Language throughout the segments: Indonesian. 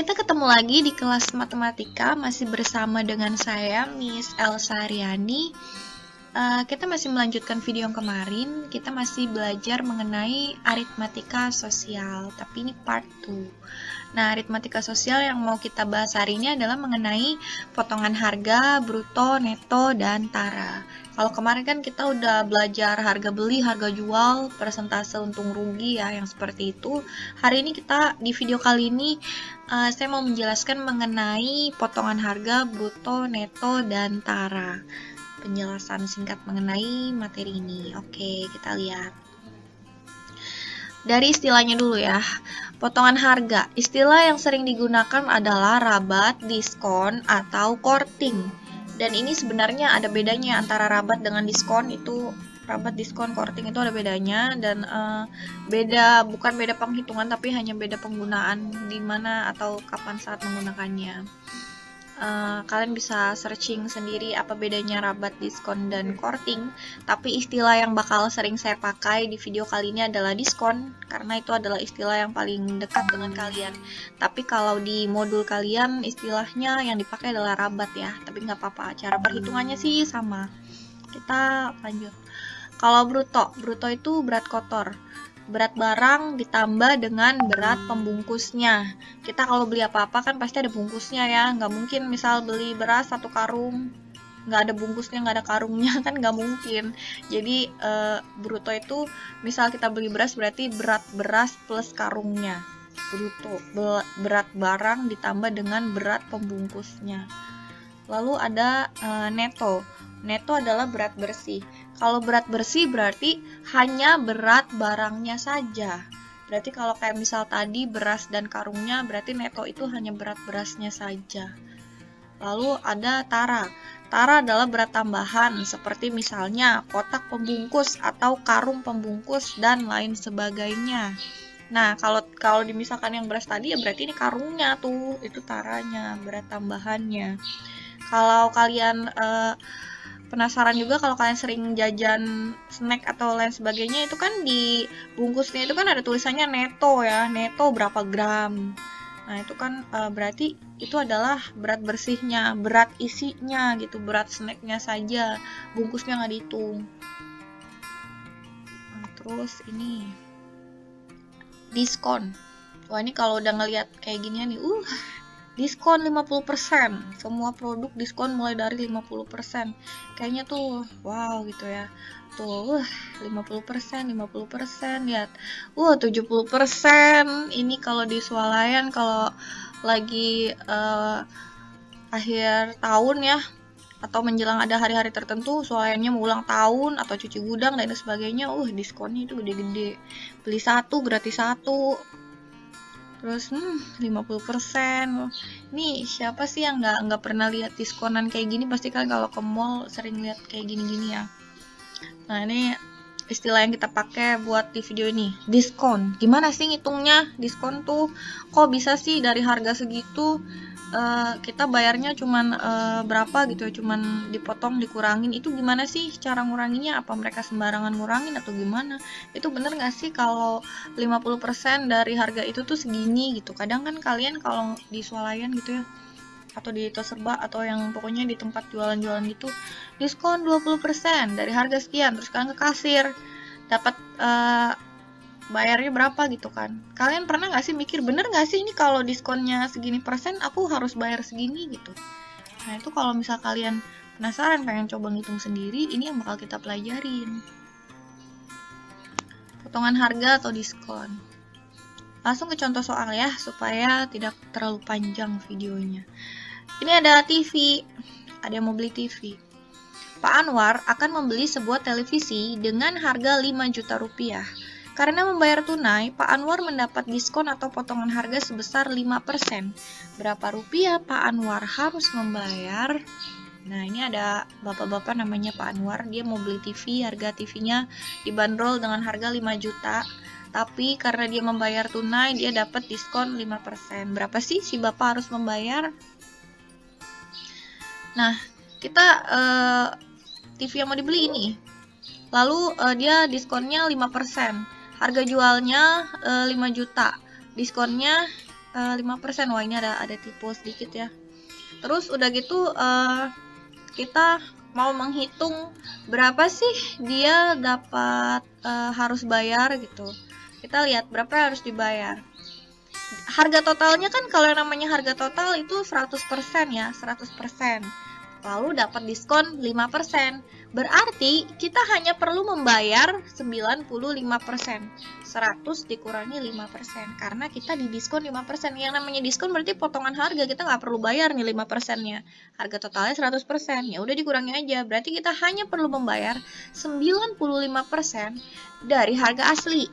Kita ketemu lagi di kelas matematika, masih bersama dengan saya, Miss Elsa Riani. Kita masih melanjutkan video yang kemarin, kita masih belajar mengenai aritmatika sosial, tapi ini part 2. Nah, aritmatika sosial yang mau kita bahas hari ini adalah mengenai potongan harga, bruto, neto, dan tara. Kalau kemarin kan kita udah belajar harga beli, harga jual, persentase untung rugi ya, yang seperti itu. Hari ini di video kali ini saya mau menjelaskan mengenai potongan harga, bruto, neto, dan tara. Penjelasan singkat mengenai materi ini. Oke, kita lihat. Dari istilahnya dulu ya. Potongan harga. Istilah yang sering digunakan adalah rabat, diskon, atau korting. Dan ini sebenarnya ada bedanya antara rabat dengan diskon. Itu rabat, diskon, korting itu ada bedanya, dan bukan beda penghitungan tapi hanya beda penggunaan di mana atau kapan saat menggunakannya. Kalian bisa searching sendiri apa bedanya rabat, diskon, dan korting. Tapi istilah yang bakal sering saya pakai di video kali ini adalah diskon, karena itu adalah istilah yang paling dekat dengan kalian. Tapi kalau di modul kalian istilahnya yang dipakai adalah rabat ya, tapi nggak apa-apa, cara perhitungannya sih sama. Kita lanjut. Kalau bruto itu berat kotor. Berat barang ditambah dengan berat pembungkusnya. Kita kalau beli apa-apa kan pasti ada bungkusnya ya. Nggak mungkin misal beli beras 1 karung, nggak ada bungkusnya, nggak ada karungnya, kan nggak mungkin. Jadi bruto itu misal kita beli beras berarti berat beras plus karungnya. Bruto, berat barang ditambah dengan berat pembungkusnya. Lalu ada neto. Neto adalah berat bersih. Kalau berat bersih berarti hanya berat barangnya saja. Berarti kalau kayak misal tadi beras dan karungnya, berarti neto itu hanya berat berasnya saja. Lalu ada tara. Tara adalah berat tambahan, seperti misalnya kotak pembungkus atau karung pembungkus dan lain sebagainya. Nah, kalau misalkan yang beras tadi ya berarti ini karungnya tuh, itu taranya, berat tambahannya. Kalau kalian penasaran juga, kalau kalian sering jajan snack atau lain sebagainya, itu kan di bungkusnya itu kan ada tulisannya neto ya, neto berapa gram. Nah itu kan berarti itu adalah berat bersihnya, berat isinya gitu, berat snacknya saja, bungkusnya nggak dihitung. Nah, terus ini diskon. Wah, ini kalau udah ngelihat kayak ginian nih, diskon 50%. Semua produk diskon mulai dari 50%. Kayaknya tuh wow gitu ya. Tuh 50%, 50%, lihat. 70%. Ini kalau di swalayan, kalau lagi akhir tahun ya, atau menjelang ada hari-hari tertentu, swalayannya mau ulang tahun atau cuci gudang dan sebagainya, diskonnya itu gede-gede. Beli 1 gratis 1. Terus 50%. Nih siapa sih yang nggak pernah lihat diskonan kayak gini? Pasti kan kalau ke mall sering lihat kayak gini-gini ya. Nah ini istilah yang kita pakai buat di video ini, diskon. Gimana sih ngitungnya diskon tuh? Kok bisa sih dari harga segitu kita bayarnya cuman berapa gitu ya, cuman dipotong, dikurangin. Itu gimana sih cara nguranginnya? Apa mereka sembarangan ngurangin atau gimana? Itu bener gak sih kalau 50% dari harga itu tuh segini gitu? Kadang kan kalian kalau di swalayan gitu ya, atau di Toserba, atau yang pokoknya di tempat jualan-jualan gitu, diskon 20% dari harga sekian, terus kalian ke kasir dapat bayarnya berapa gitu kan. Kalian pernah gak sih mikir, bener gak sih ini kalau diskonnya segini persen aku harus bayar segini gitu? Nah itu kalau misal kalian penasaran pengen coba ngitung sendiri, ini yang bakal kita pelajarin, potongan harga atau diskon. Langsung ke contoh soal ya, supaya tidak terlalu panjang videonya. Ini ada TV, ada yang mau beli TV. Pak Anwar akan membeli sebuah televisi dengan harga 5 juta rupiah. Karena membayar tunai, Pak Anwar mendapat diskon atau potongan harga sebesar 5%. Berapa rupiah Pak Anwar harus membayar? Nah, ini ada bapak-bapak namanya Pak Anwar, dia mau beli TV, harga TV-nya dibanderol dengan harga 5 juta. Tapi karena dia membayar tunai, dia dapat diskon 5%. Berapa sih si bapak harus membayar? Nah, kita TV yang mau dibeli ini. Lalu dia diskonnya 5%. Harga jualnya 5 juta. Diskonnya 5%. Wah, ini ada typo sedikit ya. Terus udah gitu kita mau menghitung berapa sih dia dapat harus bayar gitu. Kita lihat berapa yang harus dibayar. Harga totalnya kan kalau yang namanya harga total itu 100% ya, 100%. Lalu dapat diskon 5%. Berarti kita hanya perlu membayar 95%. 100 dikurangi 5%. Karena kita didiskon 5%. Yang namanya diskon berarti potongan harga, kita nggak perlu bayar nih 5%-nya. Harga totalnya 100%. Ya udah dikurangi aja. Berarti kita hanya perlu membayar 95% dari harga asli.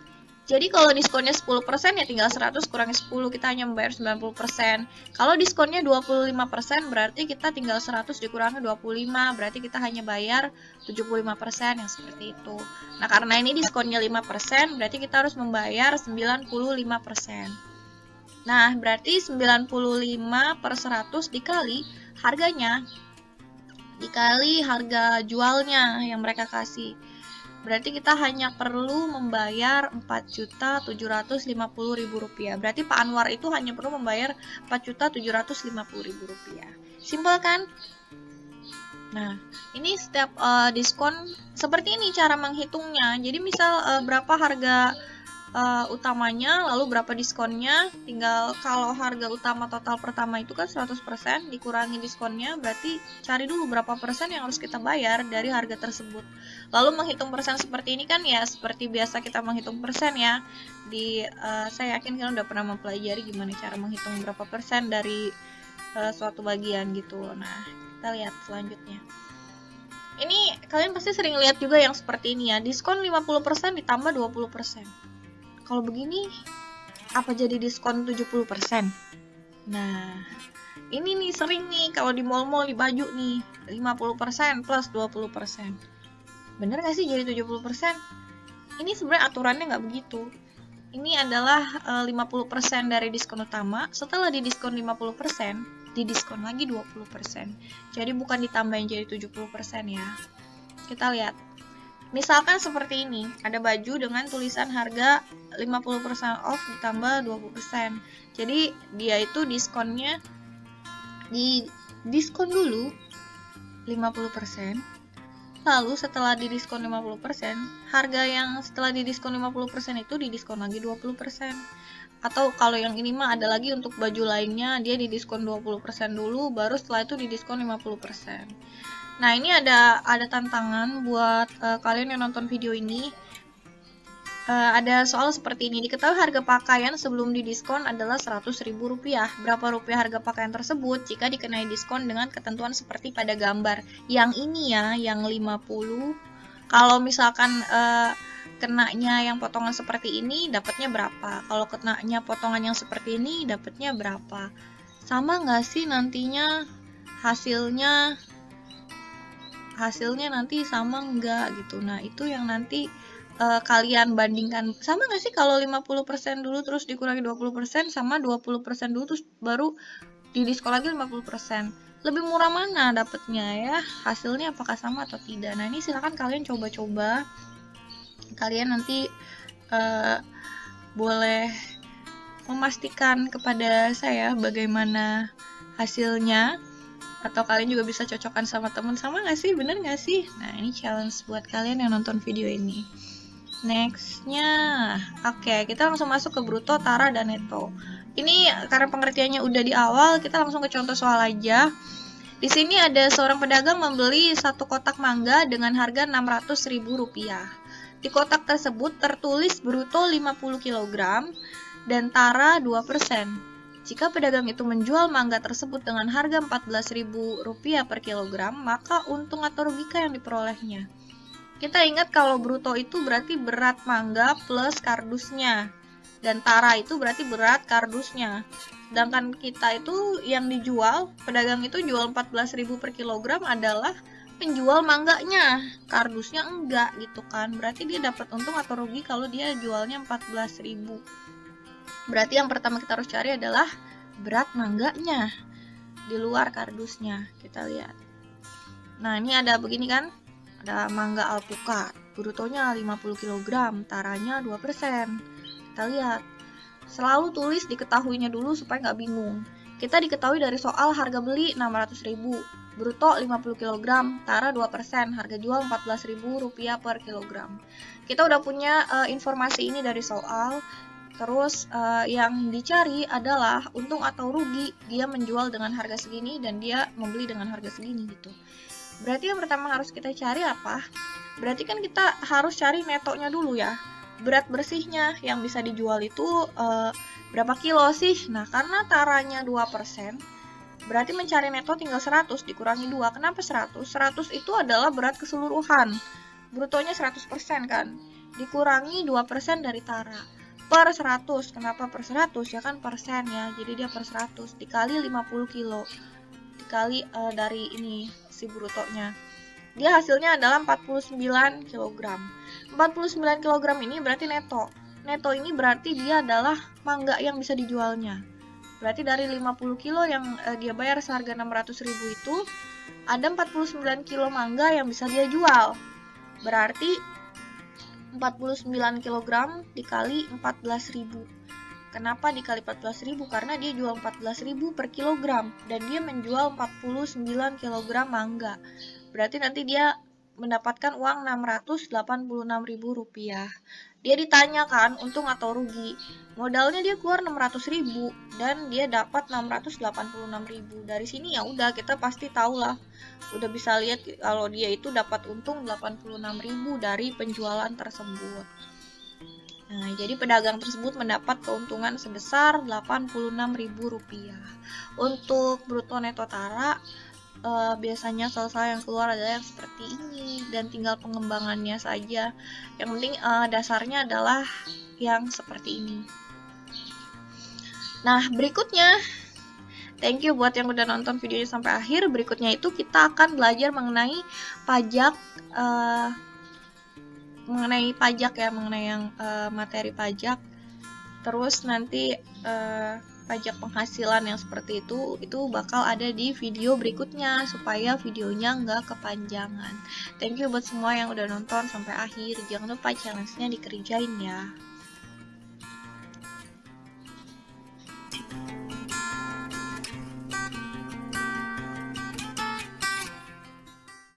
Jadi kalau diskonnya 10% ya tinggal 100 kurangi 10, kita hanya membayar 90%. Kalau diskonnya 25% berarti kita tinggal 100 dikurangi 25, berarti kita hanya bayar 75% yang seperti itu. Nah, karena ini diskonnya 5%, berarti kita harus membayar 95%. Nah, berarti 95 per 100 dikali harganya, dikali harga jualnya yang mereka kasih. Berarti kita hanya perlu membayar Rp4.750.000. Berarti Pak Anwar itu hanya perlu membayar Rp4.750.000. Simpel kan? Nah, ini setiap diskon seperti ini cara menghitungnya. Jadi misal berapa harga utamanya, lalu berapa diskonnya, tinggal kalau harga utama total pertama itu kan 100%, dikurangi diskonnya, berarti cari dulu berapa persen yang harus kita bayar dari harga tersebut. Lalu menghitung persen seperti ini kan ya seperti biasa kita menghitung persen ya. Saya yakin kalian udah pernah mempelajari gimana cara menghitung berapa persen dari suatu bagian gitu. Nah, kita lihat selanjutnya. Ini kalian pasti sering lihat juga yang seperti ini ya, diskon 50% ditambah 20%. Kalau begini, apa jadi diskon 70%? Nah, ini nih sering nih kalau di mall-mall di baju nih, 50% plus 20%. Bener nggak sih jadi 70%? Ini sebenarnya aturannya nggak begitu. Ini adalah 50% dari diskon utama, setelah didiskon 50%, didiskon lagi 20%. Jadi bukan ditambahin jadi 70% ya. Kita lihat. Misalkan seperti ini, ada baju dengan tulisan harga 50% off ditambah 20%. Jadi dia itu diskonnya di diskon dulu 50%. Lalu setelah didiskon 50%, harga yang setelah didiskon 50% itu didiskon lagi 20%. Atau kalau yang ini mah ada lagi untuk baju lainnya, dia didiskon 20% dulu, baru setelah itu didiskon 50%. Nah, ini ada tantangan buat kalian yang nonton video ini. Ada soal seperti ini. Diketahui harga pakaian sebelum didiskon adalah Rp100.000. Berapa rupiah harga pakaian tersebut jika dikenai diskon dengan ketentuan seperti pada gambar? Yang ini ya, yang 50. Kalau misalkan kenanya yang potongan seperti ini, dapatnya berapa? Kalau kenanya potongan yang seperti ini, dapatnya berapa? Sama nggak sih nantinya hasilnya nanti sama enggak gitu. Nah, itu yang nanti kalian bandingkan. Sama nggak sih kalau 50% dulu terus dikurangi 20%, sama 20% dulu terus baru didiskon lagi 50%. Lebih murah mana dapatnya ya? Hasilnya apakah sama atau tidak? Nah, ini silakan kalian coba-coba. Kalian nanti boleh memastikan kepada saya bagaimana hasilnya. Atau kalian juga bisa cocokkan sama temen, sama nggak sih, bener nggak sih? Nah, ini challenge buat kalian yang nonton video ini. Nextnya, oke, kita langsung masuk ke bruto, tara, dan neto. Ini karena pengertiannya udah di awal, kita langsung ke contoh soal aja. Di sini ada seorang pedagang membeli satu kotak mangga dengan harga Rp600.000. Di kotak tersebut tertulis bruto 50 kg dan tara 2%. Jika pedagang itu menjual mangga tersebut dengan harga Rp14.000 per kilogram, maka untung atau rugikah yang diperolehnya? Kita ingat kalau bruto itu berarti berat mangga plus kardusnya, dan tara itu berarti berat kardusnya. Sedangkan kita itu yang dijual, pedagang itu jual 14.000 per kilogram adalah penjual mangganya, kardusnya enggak gitu kan. Berarti dia dapat untung atau rugi kalau dia jualnya 14.000. Berarti yang pertama kita harus cari adalah berat mangganya di luar kardusnya. Kita lihat. Nah, ini ada begini kan? Ada mangga alpukat, brutonya 50 kg, taranya 2%. Kita lihat. Selalu tulis diketahuinya dulu supaya nggak bingung. Kita diketahui dari soal harga beli 600.000, bruto 50 kg, tara 2%, harga jual Rp14.000 per kilogram. Kita udah punya informasi ini dari soal. Terus yang dicari adalah untung atau rugi dia menjual dengan harga segini dan dia membeli dengan harga segini gitu. Berarti yang pertama harus kita cari apa? Berarti kan kita harus cari netonya dulu ya. Berat bersihnya yang bisa dijual itu berapa kilo sih? Nah, karena taranya 2%, berarti mencari neto tinggal 100 dikurangi 2. Kenapa 100? 100 itu adalah berat keseluruhan. Brutonya 100% kan? Dikurangi 2% dari tara. Per 100. Kenapa per 100? Ya kan persen ya. Jadi dia per 100 dikali 50 kilo. Dikali dari ini si brutonya. Dia hasilnya adalah 49 kg. 49 kg ini berarti neto. Neto ini berarti dia adalah mangga yang bisa dijualnya. Berarti dari 50 kilo yang dia bayar seharga 600.000 itu, ada 49 kilo mangga yang bisa dia jual. Berarti 49 kg dikali 14.000. Kenapa dikali 14.000? Karena dia jual 14.000 per kilogram dan dia menjual 49 kg mangga. Berarti nanti dia mendapatkan uang Rp686.000. Dia ditanyakan untung atau rugi. Modalnya dia keluar 600.000 dan dia dapat 686.000. Dari sini ya udah kita pasti tahu lah. Udah bisa lihat kalau dia itu dapat untung 86.000 dari penjualan tersebut. Nah, jadi pedagang tersebut mendapat keuntungan sebesar Rp86.000. Untuk bruto neto tara, biasanya sel-sel yang keluar adalah yang seperti ini dan tinggal pengembangannya saja. Yang penting dasarnya adalah yang seperti ini. Nah, berikutnya, thank you buat yang udah nonton videonya sampai akhir. Berikutnya itu kita akan belajar mengenai pajak, mengenai yang materi pajak. Terus nanti pajak penghasilan yang seperti itu bakal ada di video berikutnya supaya videonya nggak kepanjangan. Thank you buat semua yang udah nonton sampai akhir. Jangan lupa challenge-nya dikerjain ya.